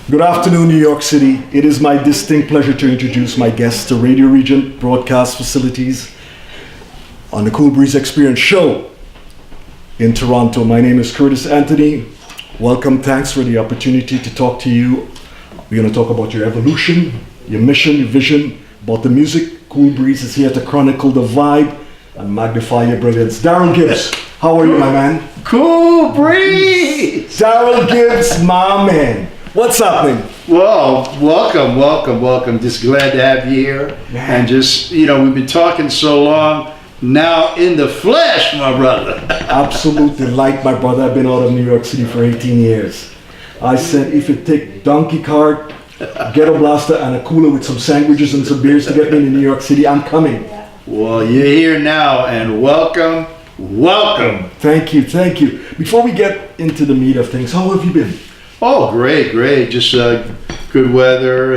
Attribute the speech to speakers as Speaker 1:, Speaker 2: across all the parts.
Speaker 1: Good afternoon, New York City. It is my distinct pleasure to introduce my guests to Radio Regent broadcast facilities on the Cool Breeze Experience show in Toronto. My name is Curtis Anthony. Welcome, thanks for the opportunity to talk to you. We're going to talk about your evolution, your mission, your vision, about the music. Cool Breeze is here to chronicle the vibe and magnify your brilliance. Daryl Gibbs, how are you, my man?
Speaker 2: Cool Breeze!
Speaker 1: Daryl Gibbs, my man. What's happening?
Speaker 2: Well, welcome. Just glad to have you here.
Speaker 1: Man.
Speaker 2: And just, we've been talking so long, now in the flesh, my brother.
Speaker 1: Absolute delight, my brother. I've been out of New York City for 18 years. I said, if it take donkey cart, ghetto blaster, and a cooler with some sandwiches and some beers to get me to New York City, I'm coming.
Speaker 2: Well, you're here now, and welcome.
Speaker 1: Thank you. Before we get into the meat of things, how have you been?
Speaker 2: Oh, great. Just good weather.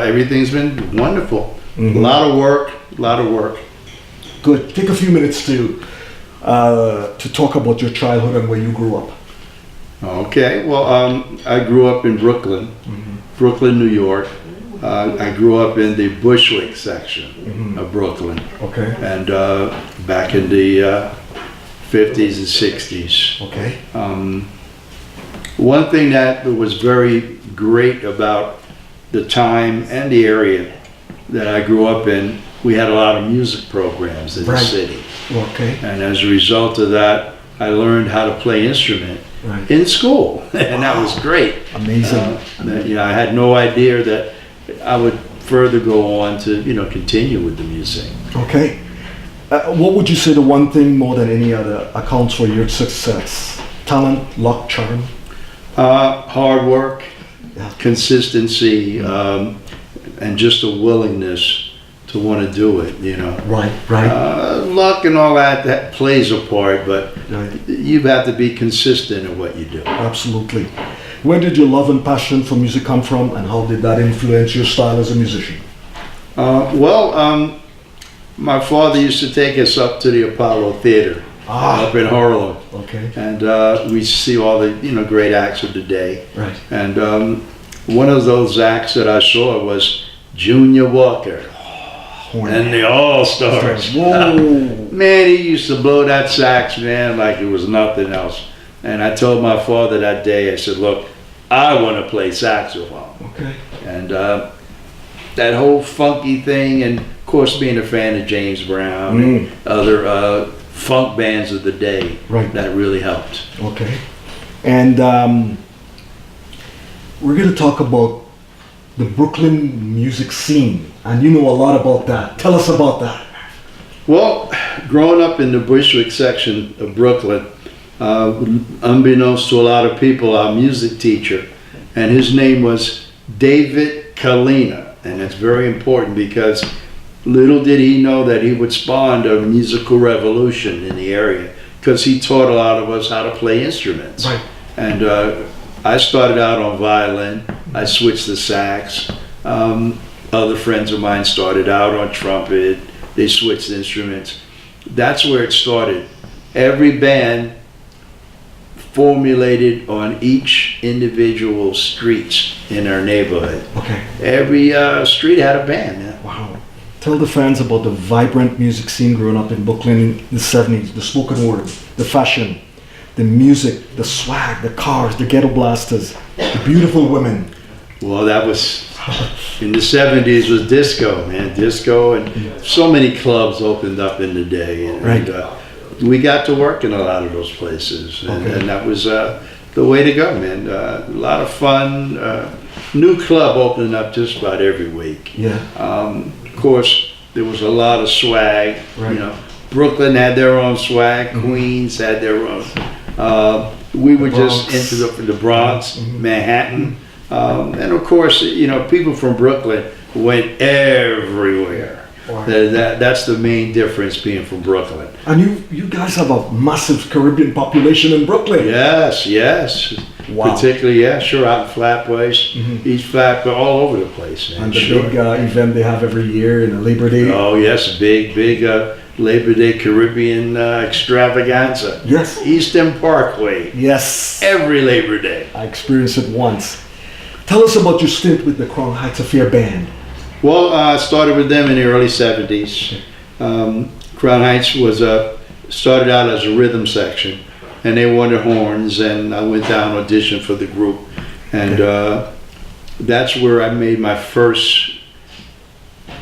Speaker 2: Everything's been wonderful.
Speaker 1: Mm-hmm.
Speaker 2: A lot of work.
Speaker 1: Good. Take a few minutes to talk about your childhood and where you grew up.
Speaker 2: Okay. Well, I grew up in Brooklyn, Brooklyn, New York. I grew up in the Bushwick section of Brooklyn.
Speaker 1: Okay.
Speaker 2: And back in the 50s and 60s.
Speaker 1: Okay.
Speaker 2: One thing that was very great about the time and the area that I grew up in, we had a lot of music programs in the city.
Speaker 1: Okay.
Speaker 2: And as a result of that, I learned how to play instrument in school. And that was great.
Speaker 1: Amazing.
Speaker 2: I had no idea that I would further go on to, continue with the music.
Speaker 1: Okay. What would you say the one thing more than any other accounts for your success? Talent, luck, charm?
Speaker 2: Hard work, consistency,
Speaker 1: Mm-hmm.
Speaker 2: and just a willingness to want to do it,
Speaker 1: Right.
Speaker 2: Luck and all that plays a part, but
Speaker 1: Right.
Speaker 2: you have to be consistent in what you do.
Speaker 1: Absolutely. Where did your love and passion for music come from, and how did that influence your style as a musician?
Speaker 2: My father used to take us up to the Apollo Theater up in Harlem.
Speaker 1: Okay.
Speaker 2: And we see all the great acts of the day.
Speaker 1: Right.
Speaker 2: And one of those acts that I saw was Junior Walker and the All Stars.
Speaker 1: Whoa.
Speaker 2: Man, he used to blow that sax, man, like it was nothing else. And I told my father that day, I said, look, I want to play saxophone.
Speaker 1: Okay.
Speaker 2: And that whole funky thing, and of course being a fan of James Brown and other funk bands of the day, that really helped.
Speaker 1: Okay. And we're going to talk about the Brooklyn music scene, and you know a lot about that. Tell us about that.
Speaker 2: Well, growing up in the Bushwick section of Brooklyn, unbeknownst to a lot of people, our music teacher, and his name was David Kalina, and it's very important because little did he know that he would spawn a musical revolution in the area, because he taught a lot of us how to play instruments.
Speaker 1: Right.
Speaker 2: And I started out on violin. I switched to sax. Other friends of mine started out on trumpet. They switched instruments. That's where it started. Every band formulated on each individual streets in our neighborhood.
Speaker 1: Okay.
Speaker 2: Every street had a band. Yeah.
Speaker 1: Wow. Tell the fans about the vibrant music scene growing up in Brooklyn in the 70s, the spoken word, the fashion, the music, the swag, the cars, the ghetto blasters, the beautiful women.
Speaker 2: Well, that was, in the 70s was disco, man, disco, and so many clubs opened up in the day. And we got to work in a lot of those places, and that was the way to go, man. A lot of fun, new club opening up just about every week.
Speaker 1: Yeah.
Speaker 2: Of course, there was a lot of swag. Brooklyn had their own swag. Queens had their own. We were just into the Bronx, Manhattan, and of course, people from Brooklyn went everywhere.
Speaker 1: Wow.
Speaker 2: That's the main difference being from Brooklyn.
Speaker 1: And you guys have a massive Caribbean population in Brooklyn.
Speaker 2: Yes.
Speaker 1: Wow.
Speaker 2: Particularly, out in Flatbush, East Flatbush, all over the place. Man.
Speaker 1: And the big event they have every year in Labor Day.
Speaker 2: Oh yes, big Labor Day Caribbean extravaganza.
Speaker 1: Yes.
Speaker 2: Eastern Parkway,
Speaker 1: Yes.
Speaker 2: every Labor Day.
Speaker 1: I experienced it once. Tell us about your stint with the Crown Heights Affair Band.
Speaker 2: Well, I started with them in the early 70s. Crown Heights was started out as a rhythm section, and they wanted horns, and I went down auditioned for the group, and that's where I made my first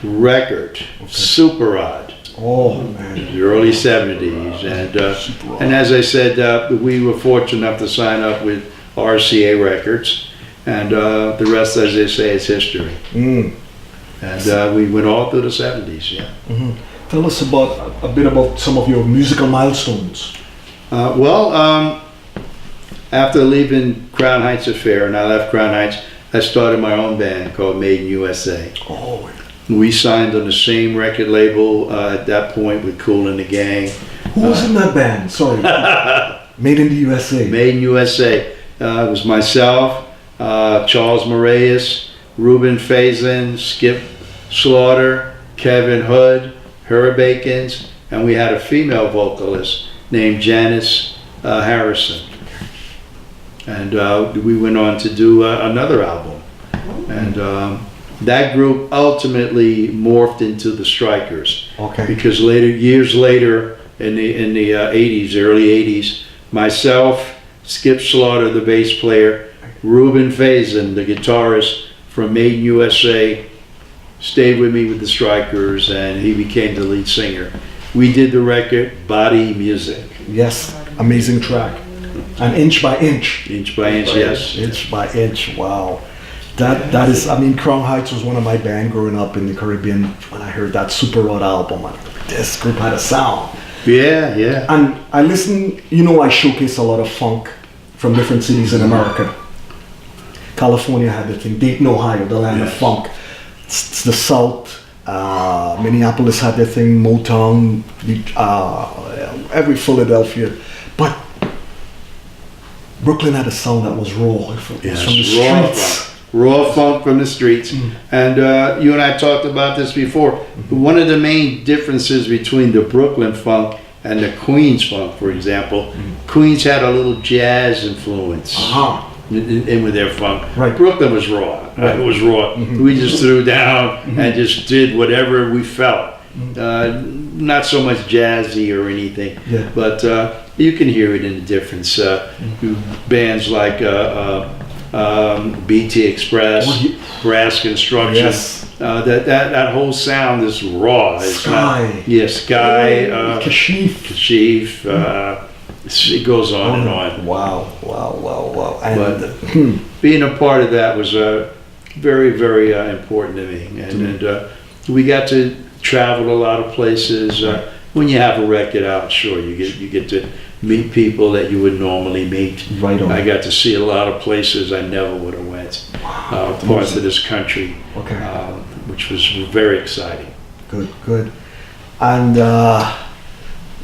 Speaker 2: record, Super Odd,
Speaker 1: Oh, man.
Speaker 2: in the early 70s, and as I said, we were fortunate enough to sign up with RCA Records, and the rest, as they say, is history.
Speaker 1: Mm.
Speaker 2: And we went all through the 70s, yeah.
Speaker 1: Tell us about a bit about some of your musical milestones.
Speaker 2: After leaving Crown Heights Affair, and I left Crown Heights, I started my own band called Made in USA.
Speaker 1: Oh,
Speaker 2: We signed on the same record label at that point with Kool and the Gang.
Speaker 1: who was in that band? Sorry. Made in the USA.
Speaker 2: Made in USA. It was myself, Charles Moraes, Ruben Faison, Skip Slaughter, Kevin Hood, Herb Akins, and we had a female vocalist named Janice Harrison. And we went on to do another album. And that group ultimately morphed into the Strikers.
Speaker 1: Okay.
Speaker 2: Because years later, in the 80s, early 80s, myself, Skip Slaughter, the bass player, Ruben Faison, the guitarist from Made in USA, stayed with me with the Strikers, and he became the lead singer. We did the record Body Music.
Speaker 1: Yes. Amazing track. And inch by inch.
Speaker 2: Inch by inch, yes.
Speaker 1: Inch by inch. Wow. That is, I mean, Crown Heights was one of my band growing up in the Caribbean. When I heard that Super Odd album, this group had a sound.
Speaker 2: Yeah, yeah.
Speaker 1: And I listen, I showcase a lot of funk from different cities in America. California had the thing, Dayton, Ohio, the land of funk. It's the South. Minneapolis had their thing, Motown, every Philadelphia. But Brooklyn had a sound that was raw. It was from the streets.
Speaker 2: Raw funk from the streets. And you and I talked about this before. One of the main differences between the Brooklyn funk and the Queens funk, for example, Queens had a little jazz influence in with their funk.
Speaker 1: Right.
Speaker 2: Brooklyn was raw. Right. It was raw. We just threw down and just did whatever we felt. Not so much jazzy or anything, but you can hear it in the difference. Bands like BT Express, Brass Construction.
Speaker 1: Yes.
Speaker 2: That whole sound is raw. It's
Speaker 1: Sky.
Speaker 2: Sky.
Speaker 1: Kashif.
Speaker 2: It goes on and on.
Speaker 1: Wow. And
Speaker 2: Being a part of that was very, very important to me. And we got to travel a lot of places. When you have a record out, sure, you get to meet people that you would normally meet.
Speaker 1: Right on.
Speaker 2: I got to see a lot of places I never would have went. Parts of this country, which was very exciting.
Speaker 1: Good. And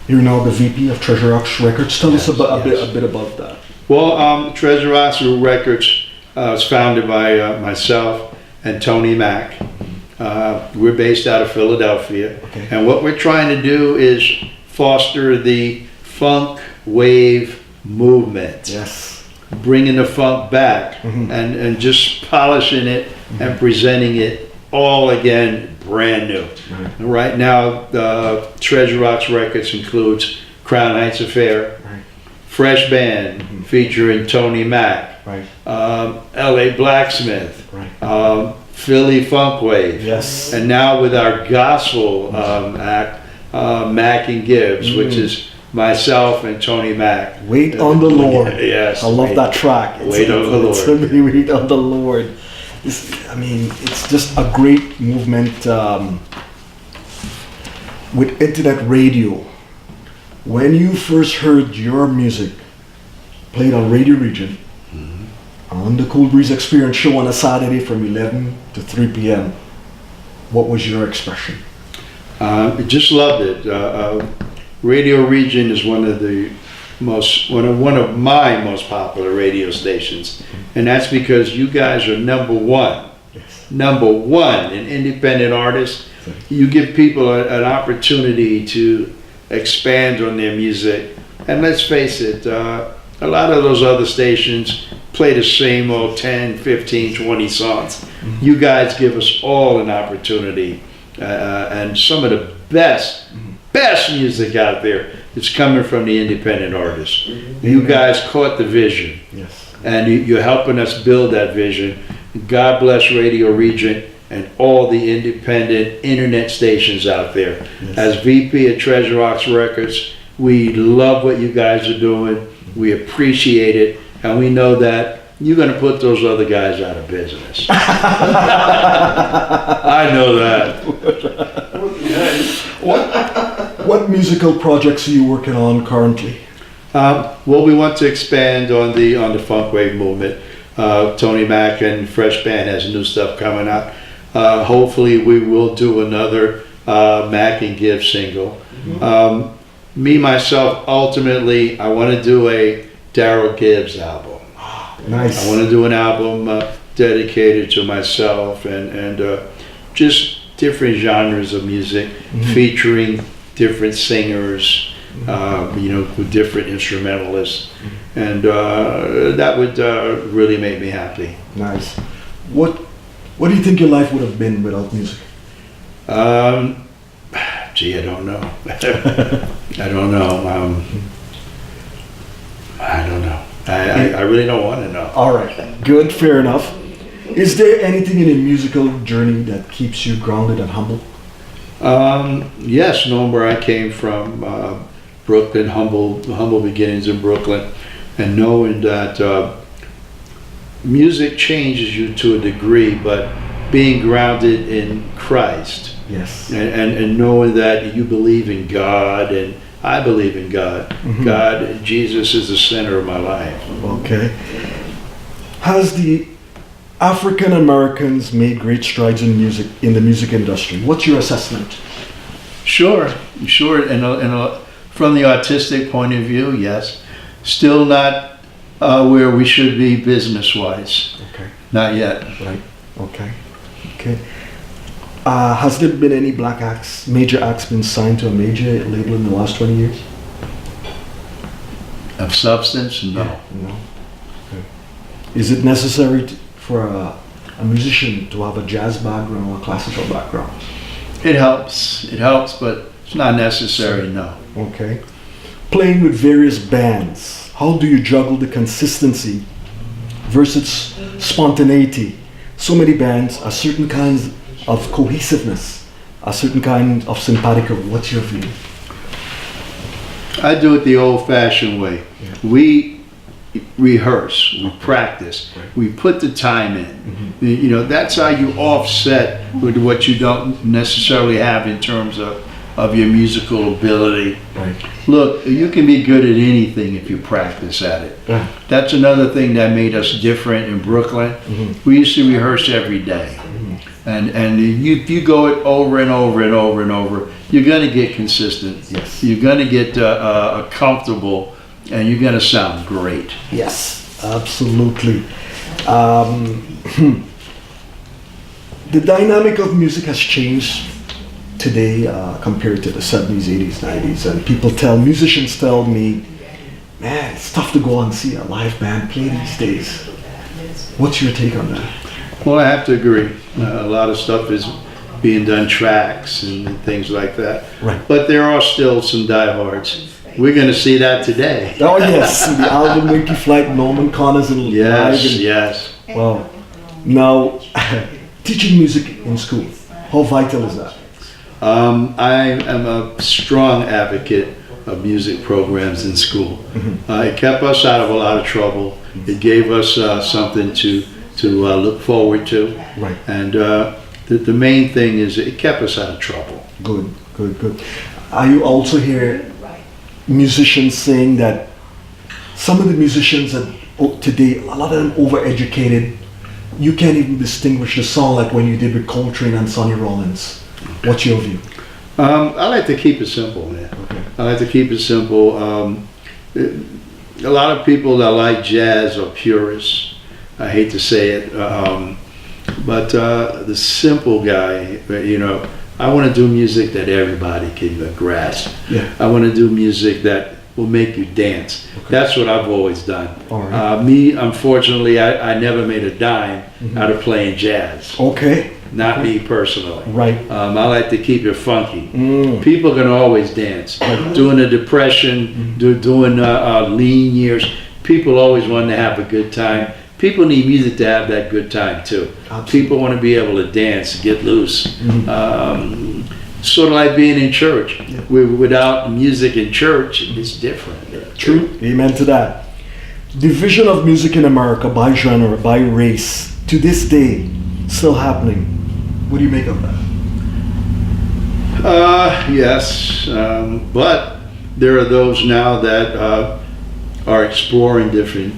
Speaker 1: you're now the VP of Treasure Rocks Records. Tell us a bit about that.
Speaker 2: Well, Treasure Rocks Records was founded by myself and Tony Mack. We're based out of Philadelphia, and what we're trying to do is foster the funk wave movement.
Speaker 1: Yes.
Speaker 2: Bringing the funk back and just polishing it and presenting it all again brand new. Right now, Treasure Rocks Records includes Crown Heights Affair, Fresh Band featuring Tony Mack, LA Blacksmith, Philly Funk Wave, and now with our gospel act, Mack and Gibbs, which is myself and Tony Mack.
Speaker 1: Wait on the Lord.
Speaker 2: Yes.
Speaker 1: I love that track.
Speaker 2: Wait on the Lord.
Speaker 1: Wait on the Lord. It's just a great movement with internet radio. When you first heard your music played on Radio Region, on the Cool Breeze Experience show on a Saturday from 11 to 3 p.m., what was your expression?
Speaker 2: I just loved it. Radio Region is one of my most popular radio stations, and that's because you guys are number one in independent artists you give people an opportunity to expand on their music. And let's face it, a lot of those other stations play the same old 10, 15, 20 songs. You guys give us all an opportunity, and some of the best music out there is coming from the independent artists. You guys caught the vision,
Speaker 1: Yes.
Speaker 2: and you're helping us build that vision. God bless Radio Regent and all the independent internet stations out there.
Speaker 1: Yes.
Speaker 2: As VP at Treasure Rocks Records, we love what you guys are doing. We appreciate it, and we know that you're going to put those other guys out of business. I know that.
Speaker 1: What musical projects are you working on currently?
Speaker 2: Well, we want to expand on the funk wave movement. Tony Mack and Fresh Band has new stuff coming out. Hopefully, we will do another Mack and Gibb single. Me myself, ultimately, I want to do a Daryl Gibbs album.
Speaker 1: Nice.
Speaker 2: I want to do an album dedicated to myself and just different genres of music, featuring different singers, with different instrumentalists, and that would really make me happy.
Speaker 1: Nice. What do you think your life would have been without music?
Speaker 2: Gee, I don't know. I don't know. I don't know. I really don't want to know.
Speaker 1: All right. Good. Fair enough. Is there anything in a musical journey that keeps you grounded and humble?
Speaker 2: Yes, knowing where I came from, Brooklyn, humble beginnings in Brooklyn, and knowing that music changes you to a degree, but being grounded in Christ,
Speaker 1: Yes.
Speaker 2: and knowing that you believe in God, and I believe in God. God, Jesus is the center of my life.
Speaker 1: Okay. Has the African Americans made great strides in the music industry? What's your assessment?
Speaker 2: Sure. And from the artistic point of view, yes. Still not where we should be business-wise.
Speaker 1: Okay.
Speaker 2: Not yet.
Speaker 1: Right. Okay. Has there been any black acts, major acts, been signed to a major label in the last 20 years?
Speaker 2: Of substance? No.
Speaker 1: No. Okay. Is it necessary for a musician to have a jazz background or a classical background?
Speaker 2: It helps, but it's not necessary, no.
Speaker 1: Okay. Playing with various bands, how do you juggle the consistency versus spontaneity? So many bands, a certain kinds of cohesiveness, a certain kind of simpatico. What's your view?
Speaker 2: I do it the old-fashioned way.
Speaker 1: Yeah.
Speaker 2: We rehearse, we practice,
Speaker 1: Right.
Speaker 2: we put the time in. That's how you offset with what you don't necessarily have in terms of your musical ability.
Speaker 1: Right.
Speaker 2: Look, you can be good at anything if you practice at it.
Speaker 1: Yeah.
Speaker 2: That's another thing that made us different in Brooklyn. We used to rehearse every day. And if you go it over and over and over and over, you're going to get consistent.
Speaker 1: Yes.
Speaker 2: You're going to get comfortable, and you're going to sound great.
Speaker 1: Yes, absolutely. The dynamic of music has changed today compared to the 70s, 80s, 90s. And musicians tell me, man, it's tough to go and see a live band play these days. What's your take on that?
Speaker 2: Well, I have to agree. A lot of stuff is being done tracks and things like that.
Speaker 1: Right.
Speaker 2: But there are still some diehards. We're going to see that today.
Speaker 1: Oh yes, the album Winky Flight, Norman Connors and
Speaker 2: Yes,
Speaker 1: live.
Speaker 2: yes.
Speaker 1: Wow. Now, teaching music in school, how vital is that?
Speaker 2: I am a strong advocate of music programs in school. It kept us out of a lot of trouble. It gave us something to look forward to.
Speaker 1: Right.
Speaker 2: And the main thing is it kept us out of trouble.
Speaker 1: Good. Are you also hear musicians saying that some of the musicians that today, a lot of them overeducated, you can't even distinguish the song like when you did with Coltrane and Sonny Rollins? What's your view?
Speaker 2: I like to keep it simple, man.
Speaker 1: Okay.
Speaker 2: I like to keep it simple. A lot of people that like jazz are purists. I hate to say it, but the simple guy, I want to do music that everybody can grasp.
Speaker 1: Yeah.
Speaker 2: I want to do music that will make you dance.
Speaker 1: Okay.
Speaker 2: That's what I've always done.
Speaker 1: All right.
Speaker 2: Me, unfortunately, I never made a dime out of playing jazz.
Speaker 1: Okay.
Speaker 2: Not me personally.
Speaker 1: Right.
Speaker 2: I like to keep it funky.
Speaker 1: Mm.
Speaker 2: People can always dance. During the Depression, doing lean years, people always want to have a good time. People need music to have that good time too.
Speaker 1: Absolutely.
Speaker 2: People want to be able to dance, get loose. Sort of like being in church.
Speaker 1: Yeah.
Speaker 2: Without music in church, it's different.
Speaker 1: True. Amen to that. Division of music in America by genre, by race, to this day, still happening. What do you make of that?
Speaker 2: Yes, but there are those now that are exploring different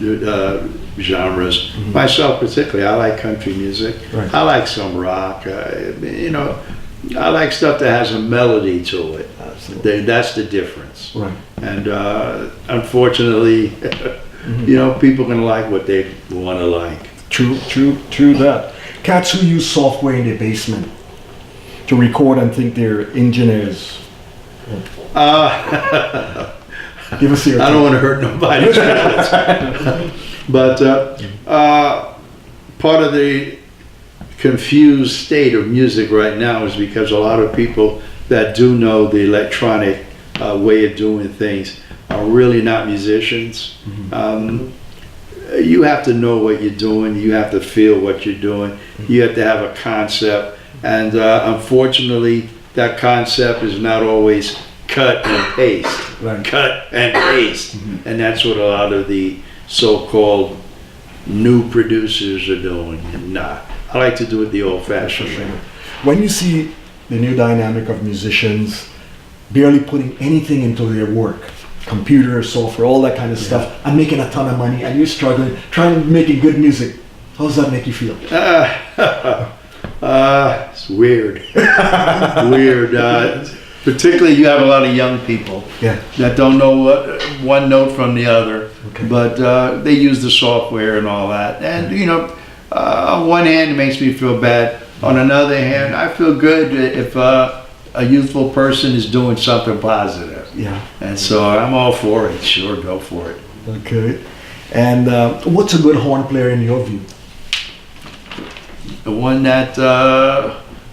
Speaker 2: genres. Myself particularly, I like country music.
Speaker 1: Right.
Speaker 2: I like some rock. I like stuff that has a melody to it.
Speaker 1: Absolutely.
Speaker 2: That's the difference.
Speaker 1: Right.
Speaker 2: And unfortunately, people can like what they want to like.
Speaker 1: True that. Cats who use software in their basement to record and think they're engineers. Give us your
Speaker 2: I don't want to hurt nobody's feelings. But part of the confused state of music right now is because a lot of people that do know the electronic way of doing things are really not musicians. You have to know what you're doing. You have to feel what you're doing. You have to have a concept. And unfortunately, that concept is not always cut and paste.
Speaker 1: Right.
Speaker 2: Cut and paste. And that's what a lot of the so-called new producers are doing. And I like to do it the old-fashioned way.
Speaker 1: When you see the new dynamic of musicians barely putting anything into their work, computer, software, all that kind of stuff, and making a ton of money, and you're struggling, trying to make good music, how does that make you feel?
Speaker 2: It's weird. Weird. Particularly, you have a lot of young people
Speaker 1: Yeah.
Speaker 2: that don't know one note from the other,
Speaker 1: Okay.
Speaker 2: but they use the software and all that. And on one hand, it makes me feel bad. On another hand, I feel good if a youthful person is doing something positive.
Speaker 1: Yeah.
Speaker 2: And so I'm all for it. Sure, go for it.
Speaker 1: Okay. And what's a good horn player in your view?
Speaker 2: The one that,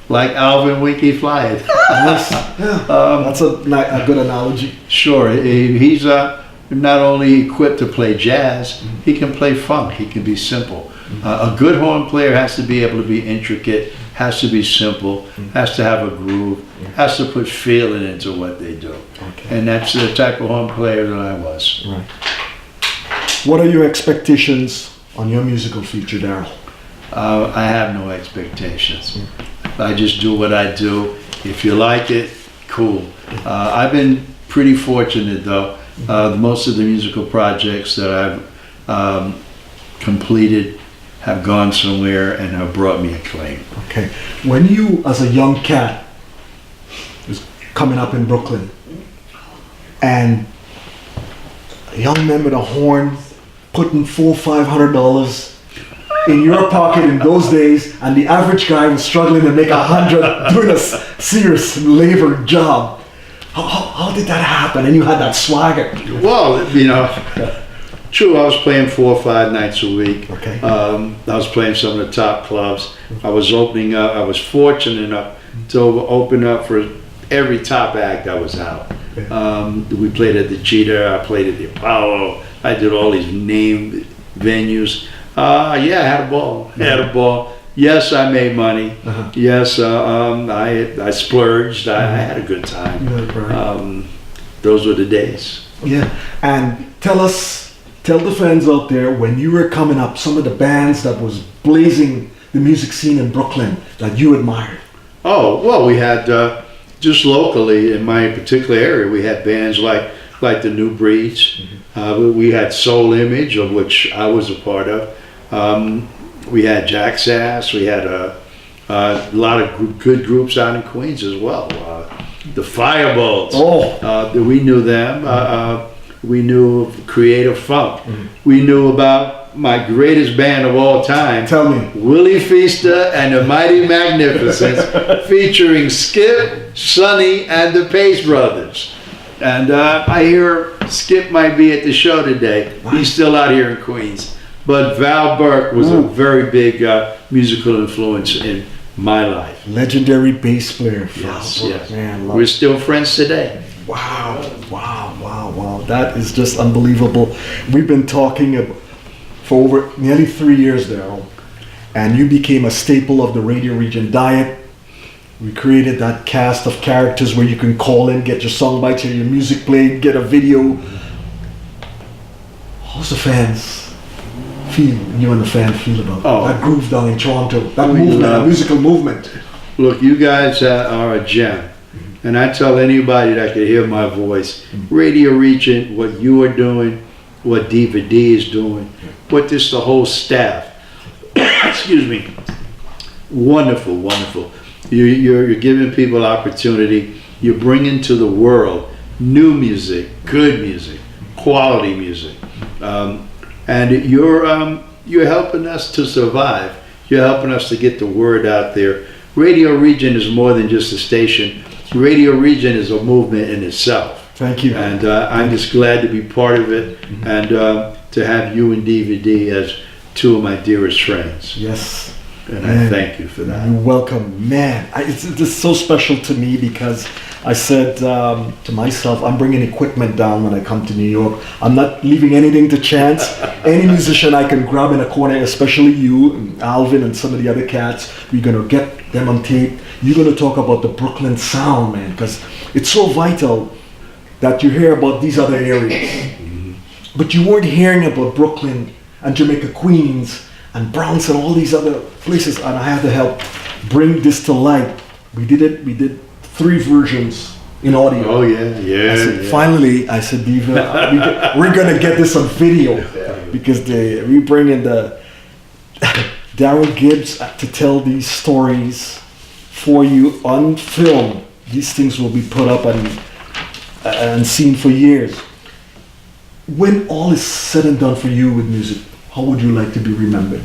Speaker 2: like Alvin Winky Fly.
Speaker 1: Yes. Yeah. That's a good analogy.
Speaker 2: Sure, he's not only equipped to play jazz, he can play funk, he can be simple. A good horn player has to be able to be intricate, has to be simple, has to have a groove, has to put feeling into what they do.
Speaker 1: Okay.
Speaker 2: And that's the type of horn player that I was.
Speaker 1: Right. What are your expectations on your musical future, Daryl?
Speaker 2: I have no expectations. I just do what I do. If you like it, cool. I've been pretty fortunate though. Most of the musical projects that I've completed have gone somewhere and have brought me acclaim.
Speaker 1: Okay. When you, as a young cat, was coming up in Brooklyn, and a young man with a horn putting $400-500 in your pocket in those days, and the average guy was struggling to make 100 doing a serious labor job. How did that happen? And you had that swagger.
Speaker 2: Well, true, I was playing 4 or 5 nights a week.
Speaker 1: Okay.
Speaker 2: I was playing some of the top clubs. I was opening up, I was fortunate enough to open up for every top act that was out. We played at the Cheetah, I played at the Apollo, I did all these named venues. I had a ball. Yes, I made money. Yes, I splurged. I had a good time.
Speaker 1: Yeah, right.
Speaker 2: Those were the days.
Speaker 1: Yeah, and tell the fans out there, when you were coming up, some of the bands that was blazing the music scene in Brooklyn that you admired.
Speaker 2: Oh, well, we had, just locally in my particular area, we had bands like the New Breeds. We had Soul Image, of which I was a part of. We had Jack Sass. We had a lot of good groups out in Queens as well. The Firebolts. We knew them. We knew of Creative Funk. We knew about my greatest band of all time.
Speaker 1: Tell me.
Speaker 2: Willie Feaster and the Mighty Magnificents, featuring Skip, Sonny, and the Pace Brothers. And I hear Skip might be at the show today. He's still out here in Queens. But Val Burke was a very big musical influence in my life.
Speaker 1: Legendary bass player.
Speaker 2: Yes,
Speaker 1: Wow.
Speaker 2: yes.
Speaker 1: Man,
Speaker 2: We're still friends today.
Speaker 1: wow, wow, wow, wow. That is just unbelievable. We've been talking for over nearly 3 years now, and you became a staple of the Radio Region diet. We created that cast of characters where you can call in, get your song bites, hear your music played, get a video. How's the fans feel? You and the fans feel about that groove down in Toronto, that movement, that musical movement.
Speaker 2: Look, you guys are a gem. And I tell anybody that can hear my voice, Radio Region, what you are doing, what DVD is doing, what this the whole staff, excuse me, wonderful, wonderful. You're giving people opportunity. You're bringing to the world new music, good music, quality music, and you're helping us to survive. You're helping us to get the word out there. Radio Region is more than just a station. Radio Region is a movement in itself.
Speaker 1: Thank you.
Speaker 2: And I'm just glad to be part of it, and to have you and DVD as two of my dearest friends.
Speaker 1: Yes.
Speaker 2: And I thank you for that.
Speaker 1: You're welcome, man. It's so special to me because I said to myself, I'm bringing equipment down when I come to New York. I'm not leaving anything to chance. Any musician I can grab in a corner, especially you, and Alvin, and some of the other cats, we're gonna get them on tape. You're gonna talk about the Brooklyn sound, man, because it's so vital that you hear about these other areas, but you weren't hearing about Brooklyn and Jamaica, Queens, and Bronx and all these other places, and I had to help bring this to light. We did 3 versions in audio.
Speaker 2: Oh yeah.
Speaker 1: Finally, I said, Diva, we're gonna get this on video, because we bring in the Daryl Gibbs to tell these stories for you on film. These things will be put up and seen for years. When all is said and done for you with music, how would you like to be remembered?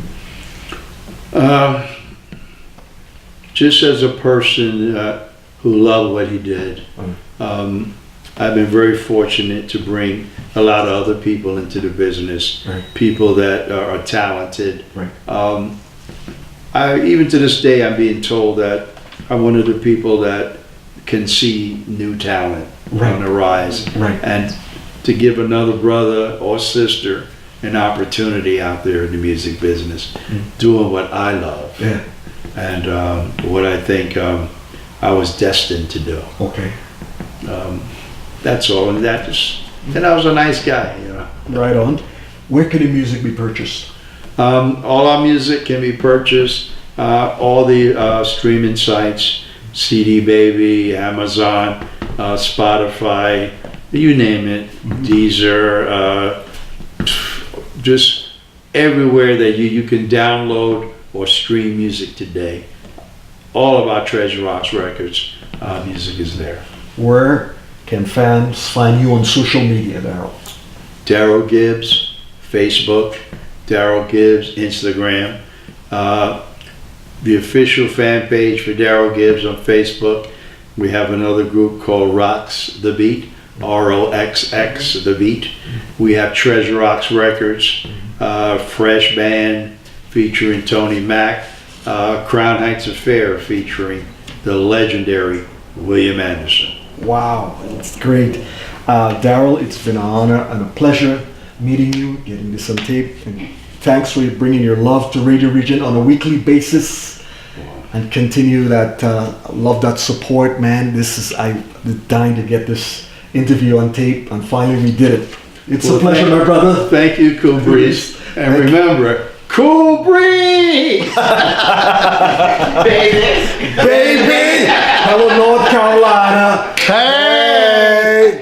Speaker 2: Just as a person who loved what he did. I've been very fortunate to bring a lot of other people into the business, people that are talented. Even to this day, I'm being told that I'm one of the people that can see new talent on the rise, and to give another brother or sister an opportunity out there in the music business, doing what I love, and what I think I was destined to do.
Speaker 1: Okay.
Speaker 2: That's all, and and I was a nice guy, you know.
Speaker 1: Right on. Where can the music be purchased?
Speaker 2: All our music can be purchased, all the streaming sites, CD Baby, Amazon, Spotify, you name it, Deezer, just everywhere that you can download or stream music today. All of our Treasure Rocks records, music is there.
Speaker 1: Where can fans find you on social media, Daryl?
Speaker 2: Daryl Gibbs, Facebook, Daryl Gibbs, Instagram. The official fan page for Daryl Gibbs on Facebook. We have another group called Rocks the Beat, ROXX the Beat. We have Treasure Rocks Records, Fresh Band featuring Tony Mack, Crown Heights Affair featuring the legendary William Anderson.
Speaker 1: Wow, it's great. Daryl, it's been an honor and a pleasure meeting you, getting this on tape, and thanks for bringing your love to Radio Region on a weekly basis, and continue that, love that support, man. I'm dying to get this interview on tape, and finally we did it. It's a pleasure, my brother.
Speaker 2: Thank you, Cool Breeze. And remember, Cool Breeze!
Speaker 1: Baby! Hello, North Carolina. Hey!